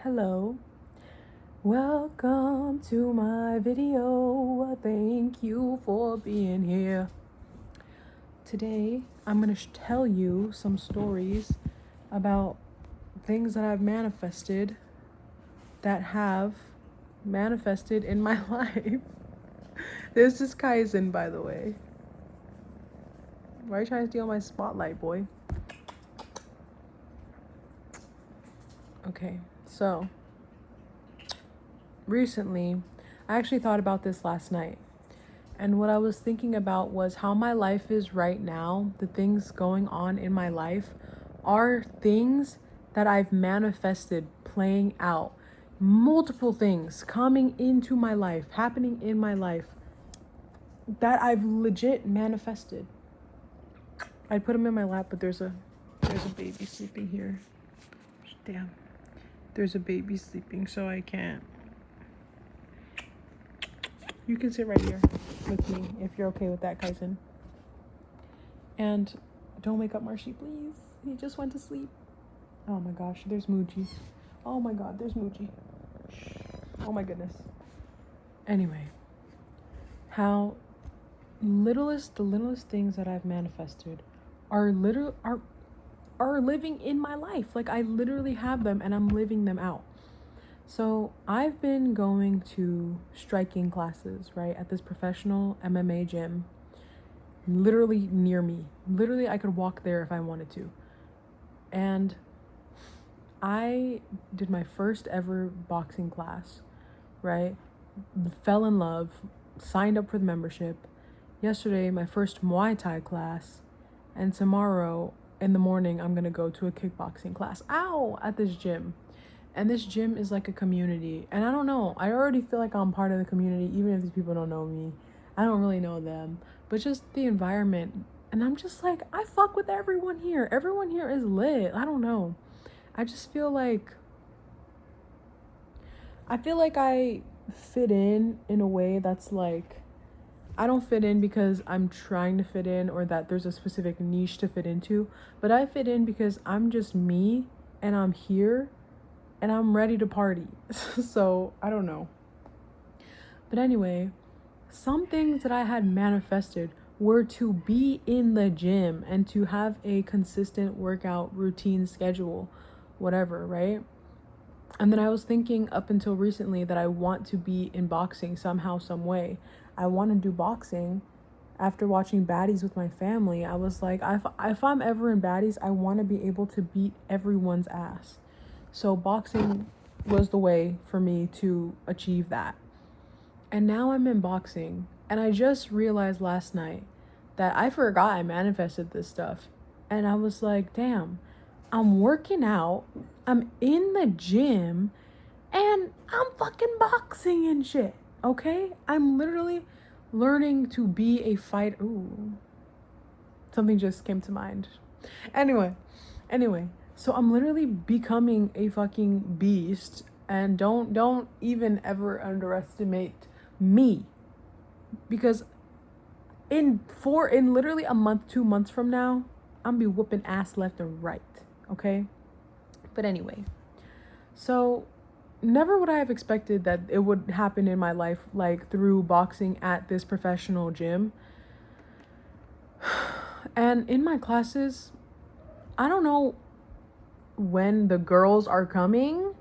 Hello. Welcome to my video. Thank you for being here. Today, I'm going to tell you some stories about things that I've manifested that have manifested in my life. This is Kaizen, by the way. Why are you trying to steal my spotlight, boy? Okay, so recently, I actually thought about this last night. And what I was thinking about was how my life is right now. The things going on in my life are things that I've manifested playing out. Multiple things coming into my life, happening in my life that I've legit manifested. I'd put him in my lap, but there's a baby sleeping here. Damn. There's a baby sleeping, so I can't. You can sit right here with me if you're okay with that, Kaizen. And don't wake up Marshy, please. He just went to sleep. Oh my gosh, there's Muji. Oh my god, there's Muji. Oh my goodness. Anyway, how the littlest things that I've manifested are living in my life. Like, I literally have them and I'm living them out. So I've been going to striking classes, right, at this professional MMA gym, literally near me. Literally, I could walk there if I wanted to. And I did my first ever boxing class, right? Fell in love, signed up for the membership. Yesterday, my first Muay Thai class. And tomorrow in the morning, I'm going to go to a kickboxing class. Ow! At this gym. And this gym is like a community. And I don't know. I already feel like I'm part of the community, even if these people don't know me. I don't really know them. But just the environment. And I'm just like, I fuck with everyone here. Everyone here is lit. I don't know. I just feel like... I fit in a way that's like... I don't fit in because I'm trying to fit in or that there's a specific niche to fit into. But I fit in because I'm just me and I'm here. And I'm ready to party. So, I don't know. But anyway, some things that I had manifested were to be in the gym and to have a consistent workout routine schedule, whatever, right? And then I was thinking up until recently that I want to be in boxing somehow, some way. I want to do boxing. After watching Baddies with my family, I was like, if I'm ever in Baddies, I want to be able to beat everyone's ass. So boxing was the way for me to achieve that. And now I'm in boxing. And I just realized last night that I forgot I manifested this stuff. And I was like, damn, I'm working out. I'm in the gym. And I'm fucking boxing and shit. Okay? I'm literally learning to be a fighter. Ooh. Something just came to mind. Anyway. So I'm literally becoming a fucking beast, and don't even ever underestimate me, because in literally a month, 2 months from now, I'm be whooping ass left and right. Okay? But anyway, so never would I have expected that it would happen in my life, like through boxing at this professional gym. And in my classes, I don't know when the girls are coming,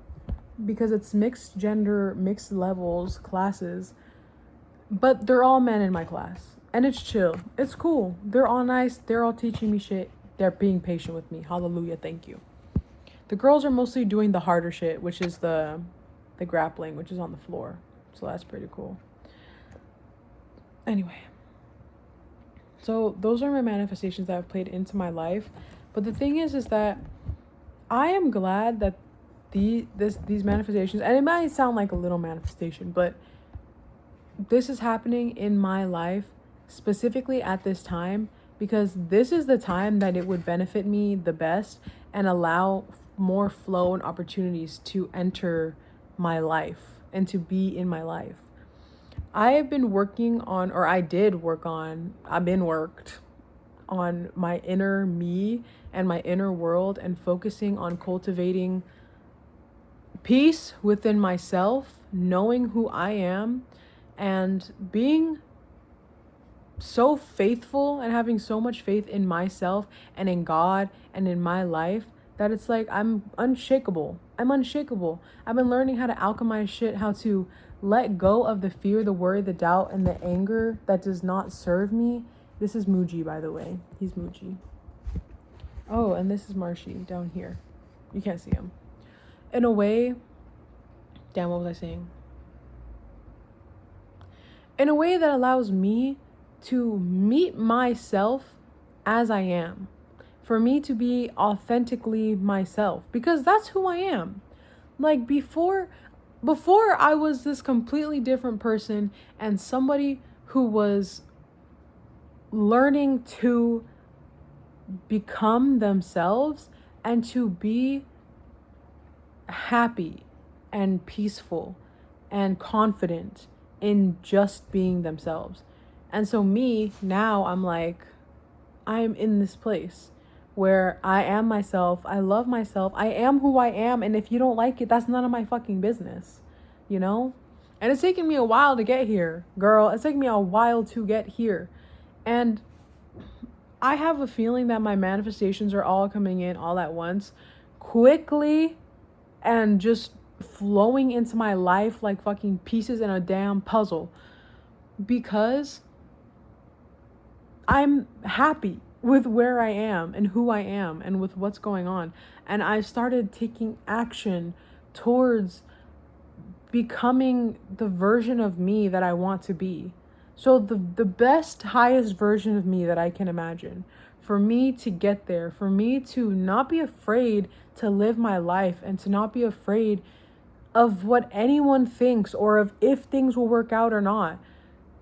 because it's mixed gender, mixed levels classes, but they're all men in my class, and it's chill, it's cool, they're all nice, they're all teaching me shit, they're being patient with me. Hallelujah, thank you. The girls are mostly doing the harder shit, which is the grappling, which is on the floor, so that's pretty cool. Anyway, so those are my manifestations that have played into my life. But the thing is that I am glad that these manifestations, and it might sound like a little manifestation, but this is happening in my life specifically at this time, because this is the time that it would benefit me the best and allow more flow and opportunities to enter my life and to be in my life. I've been working on, or I did work on, I've been worked on my inner me and my inner world, and focusing on cultivating peace within myself, knowing who I am, and being so faithful and having so much faith in myself and in God and in my life that it's like I'm unshakable. I'm unshakable. I've been learning how to alchemize shit, how to let go of the fear, the worry, the doubt, and the anger that does not serve me. This is Muji, by the way. He's Muji. Oh, and this is Marshy down here. You can't see him. In a way, damn, what was I saying? In a way that allows me to meet myself as I am. For me to be authentically myself. Because that's who I am. Like before I was this completely different person and somebody who was learning to become themselves and to be happy and peaceful and confident in just being themselves. And so me, now I'm like, I'm in this place where I am myself. I love myself. I am who I am. And if you don't like it, that's none of my fucking business, you know? And it's taken me a while to get here, girl. It's taken me a while to get here. And I have a feeling that my manifestations are all coming in all at once, quickly, and just flowing into my life like fucking pieces in a damn puzzle. Because I'm happy with where I am and who I am and with what's going on. And I started taking action towards becoming the version of me that I want to be. So the best, highest version of me that I can imagine. For me to get there, for me to not be afraid to live my life and to not be afraid of what anyone thinks or of if things will work out or not.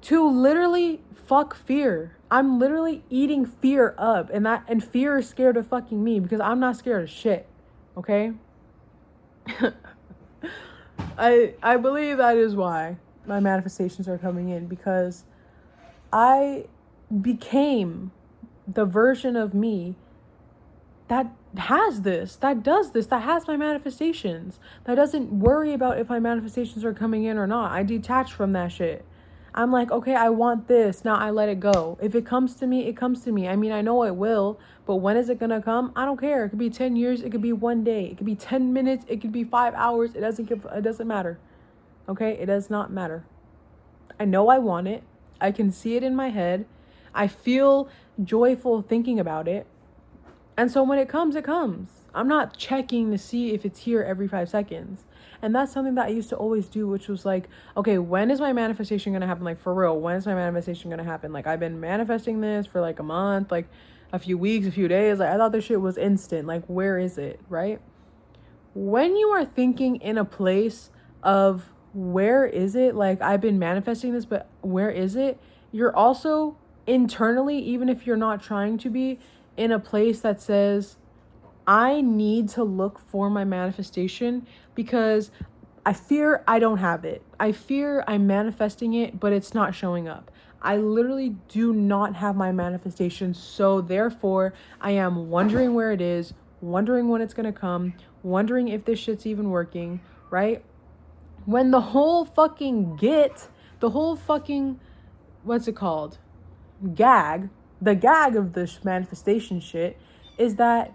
To literally fuck fear. I'm literally eating fear up, and fear is scared of fucking me because I'm not scared of shit. Okay? I believe that is why my manifestations are coming in, because I became the version of me that has this, that does this, that has my manifestations, that doesn't worry about if my manifestations are coming in or not. I detach from that shit. I'm like, okay, I want this. Now I let it go. If it comes to me, it comes to me. I mean, I know it will, but when is it going to come? I don't care. It could be 10 years. It could be 1 day. It could be 10 minutes. It could be 5 hours. It doesn't matter. Okay? It does not matter. I know I want it. I can see it in my head. I feel joyful thinking about it. And so when it comes, it comes. I'm not checking to see if it's here every 5 seconds. And that's something that I used to always do, which was like, okay, when is my manifestation going to happen? Like, for real, when is my manifestation going to happen? Like, I've been manifesting this for like a month, like a few weeks, a few days. Like, I thought this shit was instant. Like, where is it, right? When you are thinking in a place of where is it? Like, I've been manifesting this, but where is it? You're also internally, even if you're not trying to be, in a place that says, I need to look for my manifestation because I fear I don't have it. I fear I'm manifesting it, but it's not showing up. I literally do not have my manifestation. So therefore, I am wondering where it is, wondering when it's going to come, wondering if this shit's even working, right? When the whole fucking what's it called? The gag of this manifestation shit is that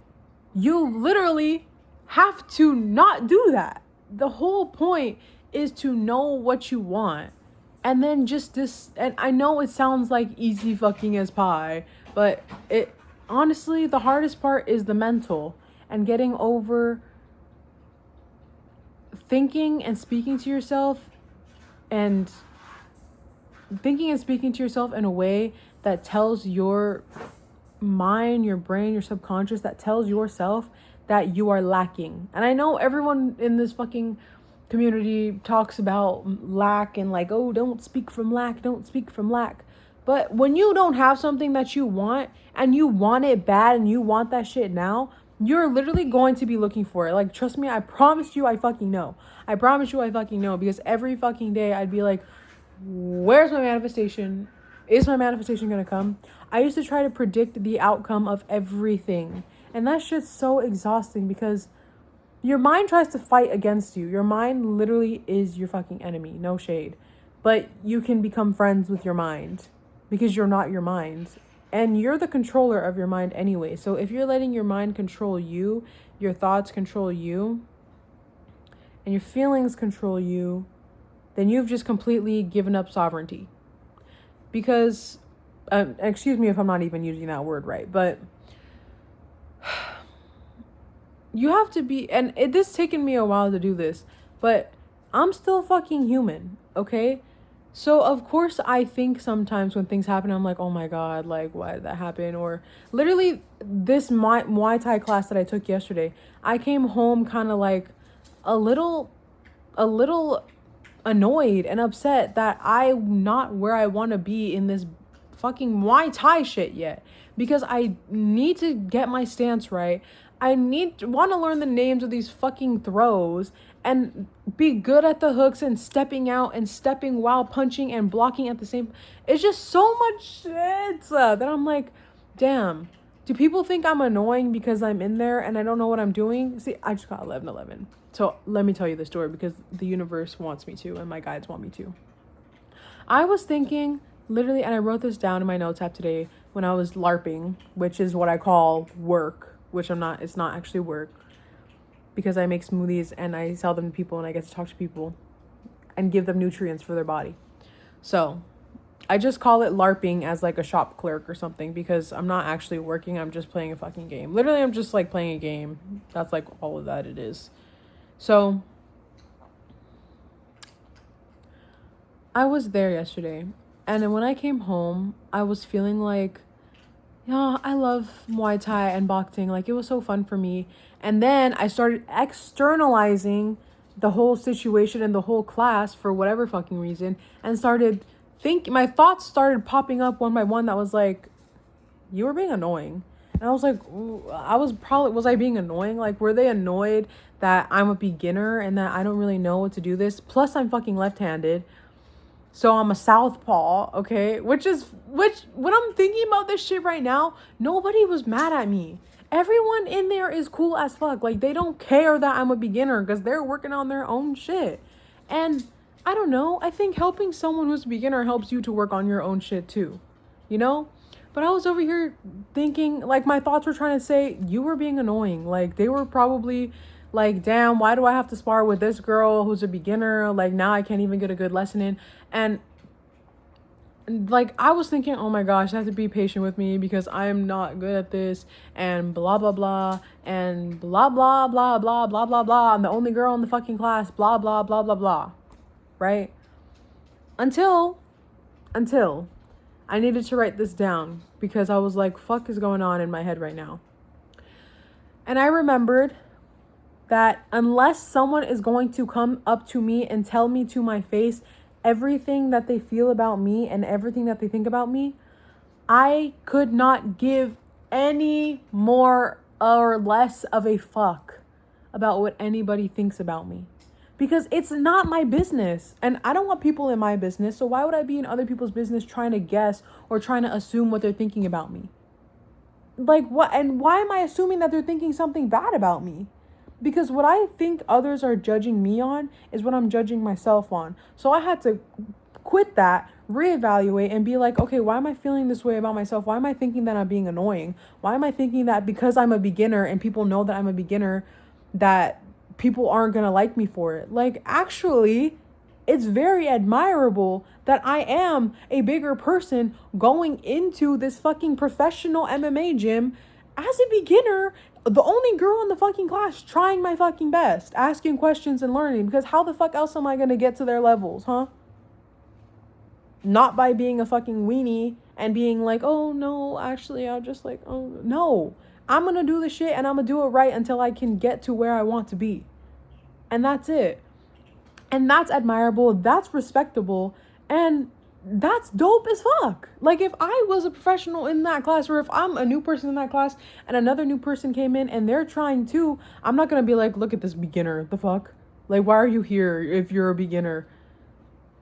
you literally have to not do that. The whole point is to know what you want. And then just this, and I know it sounds like easy fucking as pie, but it honestly, the hardest part is the mental and getting over thinking and speaking to yourself in a way that tells your mind, your brain, your subconscious, that tells yourself that you are lacking. And I know everyone in this fucking community talks about lack and like, oh, don't speak from lack. But when you don't have something that you want and you want it bad and you want that shit now, you're literally going to be looking for it. Like, trust me, I promise you I fucking know. Because every fucking day I'd be like, where's my manifestation? Is my manifestation gonna come? I used to try to predict the outcome of everything. And that shit's so exhausting because your mind tries to fight against you. Your mind literally is your fucking enemy. No shade. But you can become friends with your mind because you're not your mind. And you're the controller of your mind anyway. So if you're letting your mind control you, your thoughts control you, and your feelings control you, then you've just completely given up sovereignty. Because, excuse me if I'm not even using that word right, but you have to be, and this taken me a while to do this, but I'm still fucking human, okay? So of course I think sometimes when things happen, I'm like, oh my God, like why did that happen? Or literally this Muay Thai class that I took yesterday, I came home kind of like a little annoyed and upset that I'm not where I want to be in this fucking Muay Thai shit yet, because I need to get my stance right. I want to learn the names of these fucking throws and be good at the hooks and stepping out and stepping while punching and blocking at the same. It's just so much shit that I'm like, damn, do people think I'm annoying because I'm in there and I don't know what I'm doing? See, I just got 11:11. So let me tell you the story because the universe wants me to and my guides want me to. I was thinking literally, and I wrote this down in my notes app today when I was LARPing, which is what I call work, which it's not actually work, because I make smoothies and I sell them to people and I get to talk to people and give them nutrients for their body. So I just call it LARPing as like a shop clerk or something, because I'm not actually working. I'm just playing a fucking game. Literally, I'm just like playing a game. That's like all of that it is. So I was there yesterday, and then when I came home, I was feeling like, yeah, I love Muay Thai and boxing. Like, it was so fun for me. And then I started externalizing the whole situation and the whole class for whatever fucking reason, and started my thoughts started popping up one by one that was like, you were being annoying. And I was like, was I being annoying? Like, were they annoyed that I'm a beginner and that I don't really know what to do this? Plus, I'm fucking left-handed. So I'm a southpaw, okay? Which when I'm thinking about this shit right now, nobody was mad at me. Everyone in there is cool as fuck. Like, they don't care that I'm a beginner because they're working on their own shit. And I don't know. I think helping someone who's a beginner helps you to work on your own shit too, you know? But I was over here thinking, like, my thoughts were trying to say, you were being annoying. Like, they were probably like, damn, why do I have to spar with this girl who's a beginner? Like, now I can't even get a good lesson in. And like, I was thinking, oh my gosh, I have to be patient with me because I'm not good at this, and blah, blah, blah, and blah, blah, blah, blah, blah, blah, blah. I'm the only girl in the fucking class, blah, blah, blah, blah, blah. Right? Until I needed to write this down because I was like, fuck is going on in my head right now? And I remembered that unless someone is going to come up to me and tell me to my face everything that they feel about me and everything that they think about me, I could not give any more or less of a fuck about what anybody thinks about me. Because it's not my business. And I don't want people in my business. So why would I be in other people's business trying to guess or trying to assume what they're thinking about me? Like, what? And why am I assuming that they're thinking something bad about me? Because what I think others are judging me on is what I'm judging myself on. So I had to quit that, reevaluate, and be like, okay, why am I feeling this way about myself? Why am I thinking that I'm being annoying? Why am I thinking that because I'm a beginner and people know that I'm a beginner, that people aren't going to like me for it? Like, actually, it's very admirable that I am a bigger person going into this fucking professional MMA gym as a beginner, the only girl in the fucking class, trying my fucking best, asking questions and learning, because how the fuck else am I going to get to their levels, huh? Not by being a fucking weenie and being like, oh no, actually, I'll just like, oh no, I'm going to do the shit and I'm going to do it right until I can get to where I want to be. And that's it. And that's admirable. That's respectable. And that's dope as fuck. Like, if I was a professional in that class, or if I'm a new person in that class and another new person came in and they're trying too, I'm not going to be like, look at this beginner. The fuck? Like, why are you here if you're a beginner?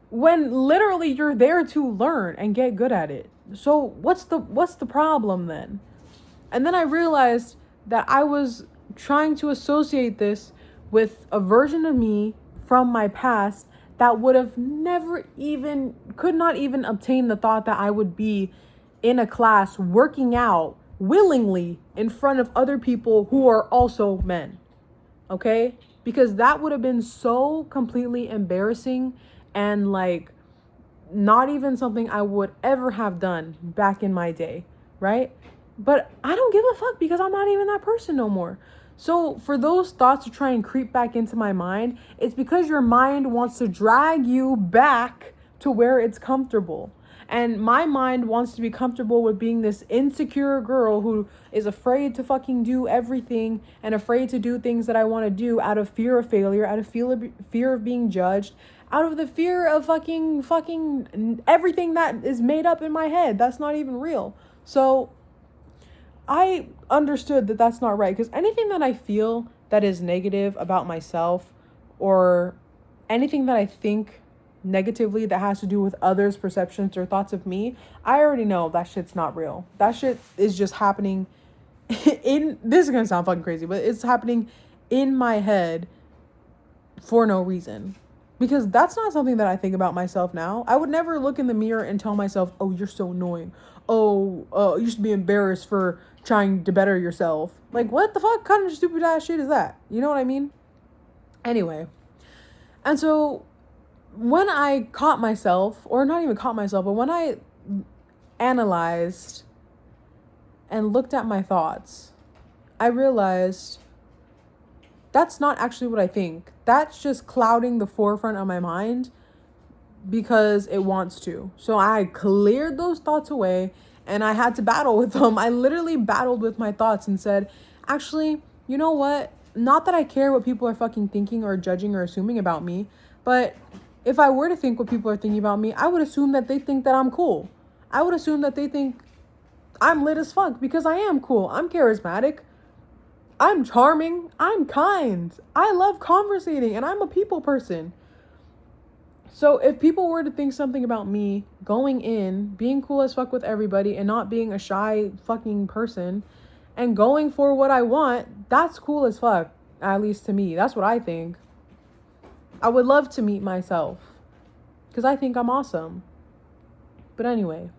When literally you're there to learn and get good at it. So what's the problem then? And then I realized that I was trying to associate this with a version of me from my past that would have could not even obtain the thought that I would be in a class working out willingly in front of other people who are also men. Okay? Because that would have been so completely embarrassing and like not even something I would ever have done back in my day, right? But I don't give a fuck because I'm not even that person no more. So for those thoughts to try and creep back into my mind, it's because your mind wants to drag you back to where it's comfortable. And my mind wants to be comfortable with being this insecure girl who is afraid to fucking do everything and afraid to do things that I want to do out of fear of failure, out of fear of being judged, out of the fear of fucking everything that is made up in my head. That's not even real. So I understood that that's not right, because anything that I feel that is negative about myself or anything that I think negatively that has to do with others' perceptions or thoughts of me, I already know that shit's not real. That shit is just happening this is gonna sound fucking crazy, but it's happening in my head for no reason. Because that's not something that I think about myself now. I would never look in the mirror and tell myself, oh, you're so annoying. Oh, you should be embarrassed for trying to better yourself. Like, what the fuck kind of stupid ass shit is that? You know what I mean? Anyway. And so when I caught myself, or not even caught myself, but when I analyzed and looked at my thoughts, I realized that's not actually what I think. That's just clouding the forefront of my mind because it wants to. So I cleared those thoughts away and I had to battle with them. I literally battled with my thoughts and said, actually, you know what? Not that I care what people are fucking thinking or judging or assuming about me, but if I were to think what people are thinking about me, I would assume that they think that I'm cool. I would assume that they think I'm lit as fuck because I am cool. I'm charismatic. I'm charming. I'm kind. I love conversating and I'm a people person. So if people were to think something about me going in, being cool as fuck with everybody and not being a shy fucking person and going for what I want, that's cool as fuck. At least to me. That's what I think. I would love to meet myself because I think I'm awesome. But anyway.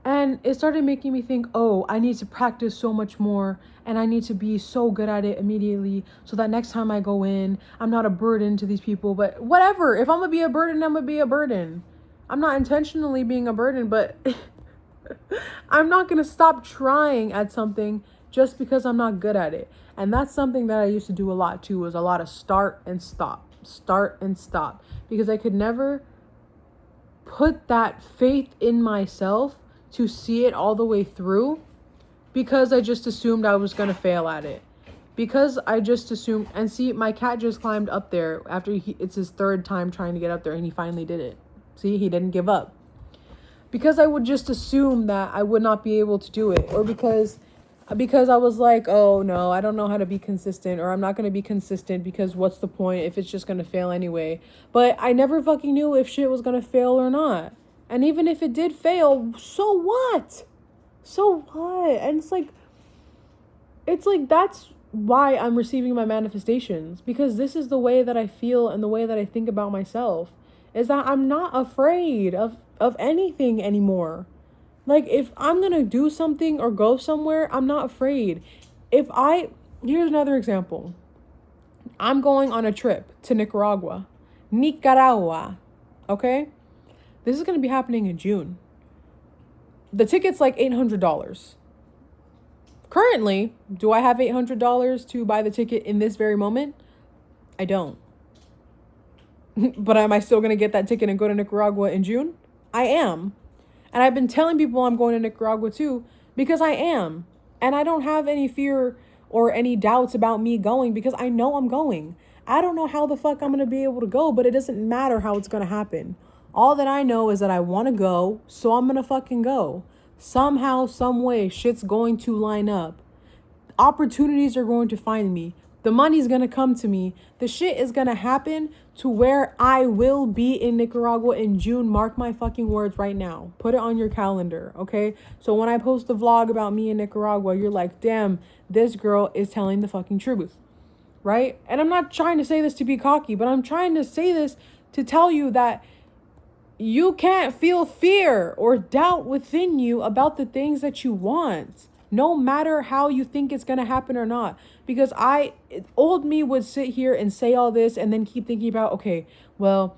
And it started making me think, oh, I need to practice so much more and I need to be so good at it immediately so that next time I go in, I'm not a burden to these people. But whatever, if I'm gonna be a burden, I'm gonna be a burden. I'm not intentionally being a burden, but I'm not gonna stop trying at something just because I'm not good at it. And that's something that I used to do a lot too, was a lot of start and stop, because I could never put that faith in myself to see it all the way through because I just assumed I was going to fail at it. Because I just assumed, and see, my cat just climbed up there after it's his third time trying to get up there and he finally did it. See, he didn't give up. Because I would just assume that I would not be able to do it, or because I was like, oh no, I don't know how to be consistent, or I'm not going to be consistent because what's the point if it's just going to fail anyway. But I never fucking knew if shit was going to fail or not. And even if it did fail, so what? So what? And it's like that's why I'm receiving my manifestations, because this is the way that I feel and the way that I think about myself, is that I'm not afraid of anything anymore. Like, if I'm going to do something or go somewhere, I'm not afraid. Here's another example. I'm going on a trip to Nicaragua, okay? This is going to be happening in June. The ticket's like $800. Currently, do I have $800 to buy the ticket in this very moment? I don't. But am I still going to get that ticket and go to Nicaragua in June? I am. And I've been telling people I'm going to Nicaragua too, because I am. And I don't have any fear or any doubts about me going because I know I'm going. I don't know how the fuck I'm going to be able to go, but it doesn't matter how it's going to happen. All that I know is that I want to go, so I'm going to fucking go. Somehow, some way, shit's going to line up. Opportunities are going to find me. The money's going to come to me. The shit is going to happen to where I will be in Nicaragua in June. Mark my fucking words right now. Put it on your calendar, okay? So when I post a vlog about me in Nicaragua, you're like, damn, this girl is telling the fucking truth. right? And I'm not trying to say this to be cocky, but I'm trying to say this to tell you that you can't feel fear or doubt within you about the things that you want, no matter how you think it's going to happen or not. Because old me would sit here and say all this and then keep thinking about, okay, well,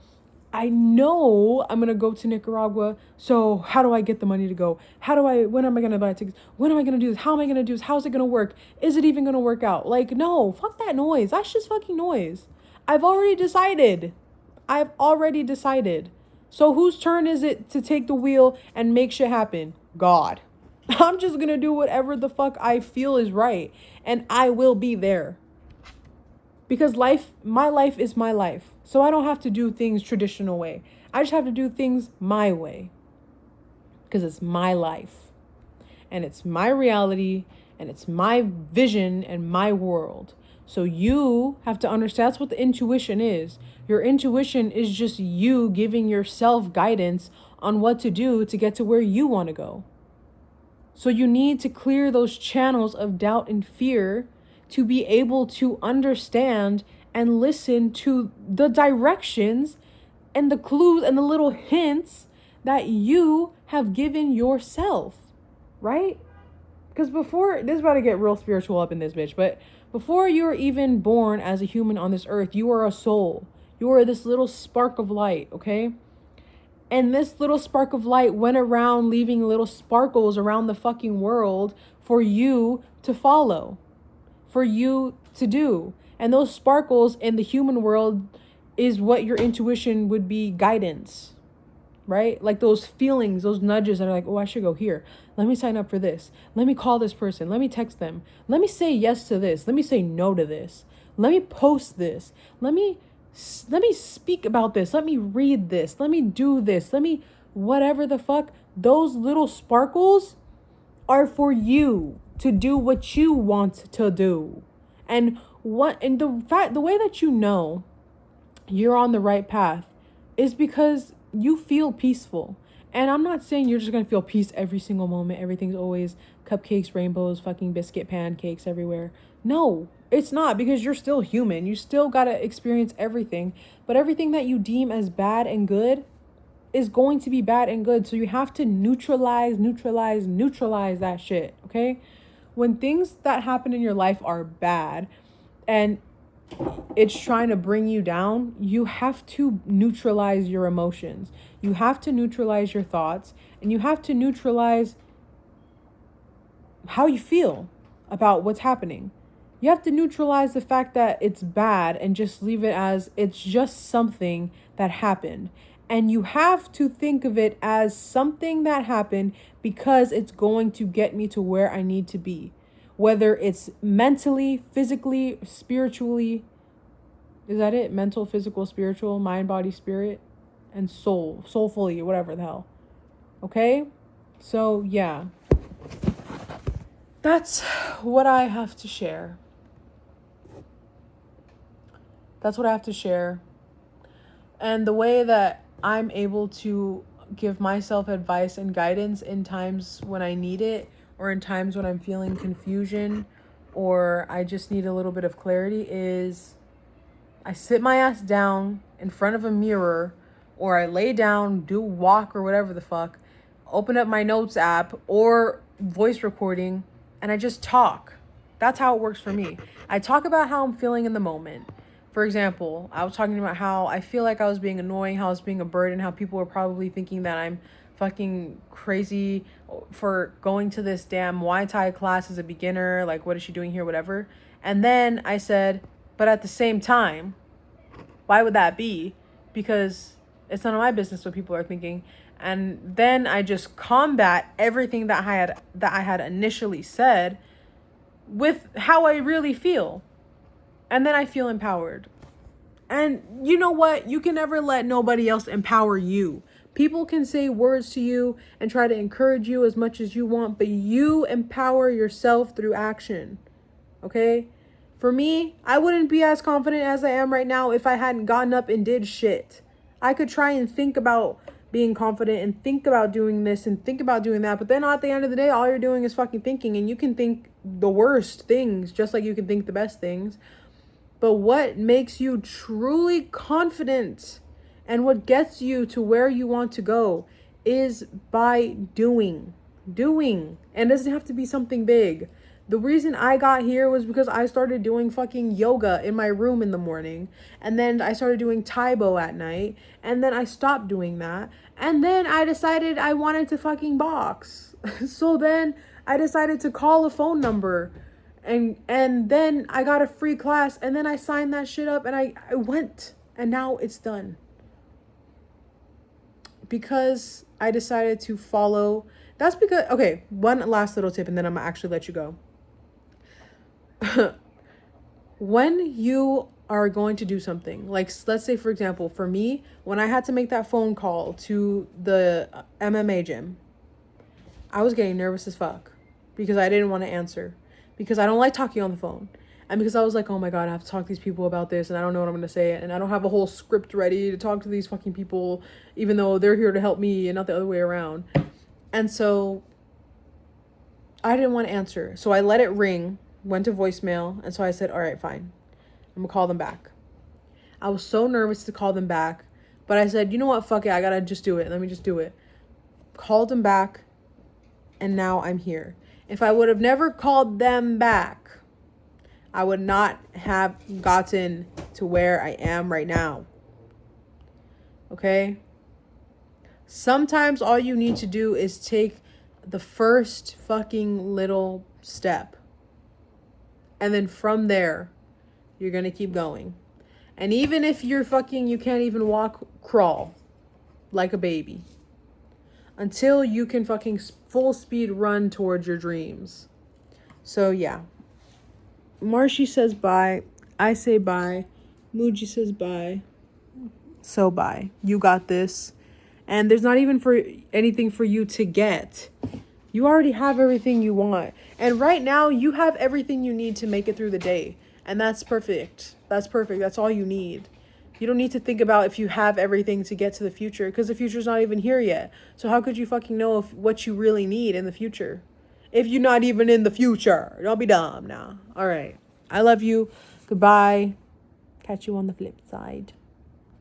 I know I'm going to go to Nicaragua. So how do I get the money to go? When am I going to buy tickets? When am I going to do this? How am I going to do this? How's it going to work? Is it even going to work out? Like, no, fuck that noise. That's just fucking noise. I've already decided. So whose turn is it to take the wheel and make shit happen? God. I'm just going to do whatever the fuck I feel is right. And I will be there. Because my life is my life. So I don't have to do things traditional way. I just have to do things my way. Because it's my life. And it's my reality. And it's my vision and my world. So you have to understand that's what the intuition is. Your intuition is just you giving yourself guidance on what to do to get to where you want to go. So you need to clear those channels of doubt and fear to be able to understand and listen to the directions and the clues and the little hints that you have given yourself, right? Because before, this is about to get real spiritual up in this bitch, but before you were even born as a human on this earth, you are a soul. You are this little spark of light, okay? And this little spark of light went around leaving little sparkles around the fucking world for you to follow, for you to do. And those sparkles in the human world is what your intuition would be guidance, right? Like those feelings, those nudges that are like, oh, I should go here. Let me sign up for this. Let me call this person. Let me text them. Let me say yes to this. Let me say no to this. Let me post this. Let me speak about this. Let me read this. Let me do this. Let me whatever the fuck. Those little sparkles are for you to do what you want to do. And the way that you know you're on the right path is because you feel peaceful. And I'm not saying you're just going to feel peace every single moment. Everything's always cupcakes, rainbows, fucking biscuit pancakes everywhere. No, it's not, because you're still human. You still got to experience everything. But everything that you deem as bad and good is going to be bad and good. So you have to neutralize that shit, okay? When things that happen in your life are bad and it's trying to bring you down, you have to neutralize your emotions. You have to neutralize your thoughts, and you have to neutralize how you feel about what's happening. You have to neutralize the fact that it's bad and just leave it as it's just something that happened. And you have to think of it as something that happened because it's going to get me to where I need to be. Whether it's mentally, physically, spiritually. Is that it? Mental, physical, spiritual, mind, body, spirit, and soulfully, whatever the hell. Okay? So, yeah. That's what I have to share. And the way that I'm able to give myself advice and guidance in times when I need it, or in times when I'm feeling confusion, or I just need a little bit of clarity, is I sit my ass down in front of a mirror, or I lay down, do walk or whatever the fuck, open up my notes app or voice recording, and I just talk. That's how it works for me. I talk about how I'm feeling in the moment. For example, I was talking about how I feel like I was being annoying, how I was being a burden, how people were probably thinking that I'm fucking crazy for going to this damn Muay Thai class as a beginner. Like, what is she doing here? Whatever. And then I said, but at the same time, why would that be? Because it's none of my business what people are thinking. And then I just combat everything that I had initially said with how I really feel. And then I feel empowered. And you know what? You can never let nobody else empower you. People can say words to you and try to encourage you as much as you want, but you empower yourself through action. Okay? For me, I wouldn't be as confident as I am right now if I hadn't gotten up and did shit. I could try and think about being confident and think about doing this and think about doing that, but then at the end of the day, all you're doing is fucking thinking, and you can think the worst things just like you can think the best things. But what makes you truly confident and what gets you to where you want to go is by doing. And it doesn't have to be something big. The reason I got here was because I started doing fucking yoga in my room in the morning. And then I started doing Taibo at night. And then I stopped doing that. And then I decided I wanted to fucking box. So then I decided to call a phone number. And then I got a free class. And then I signed that shit up and I went. And now it's done. Because I decided to follow. That's because, okay, one last little tip and then I'm gonna actually let you go. When you are going to do something, like let's say for example, for me, when I had to make that phone call to the MMA gym, I was getting nervous as fuck because I didn't want to answer because I don't like talking on the phone. And because I was like, oh my God, I have to talk to these people about this and I don't know what I'm going to say. And I don't have a whole script ready to talk to these fucking people, even though they're here to help me and not the other way around. And so I didn't want to answer. So I let it ring, went to voicemail. And so I said, all right, fine. I'm going to call them back. I was so nervous to call them back. But I said, you know what? Fuck it. I got to just do it. Let me just do it. Called them back. And now I'm here. If I would have never called them back, I would not have gotten to where I am right now. Okay? Sometimes all you need to do is take the first fucking little step. And then from there, you're going to keep going. And even if you can't even walk, crawl like a baby. Until you can fucking full speed run towards your dreams. So yeah. Marshy says bye. I say bye. Muji says bye. So bye. You got this. And there's not even for anything for you to get. You already have everything you want. And right now you have everything you need to make it through the day. And that's perfect. That's perfect. That's all you need. You don't need to think about if you have everything to get to the future because the future's not even here yet. So how could you fucking know what you really need in the future? If you're not even in the future. Don't be dumb now. All right. I love you. Goodbye. Catch you on the flip side.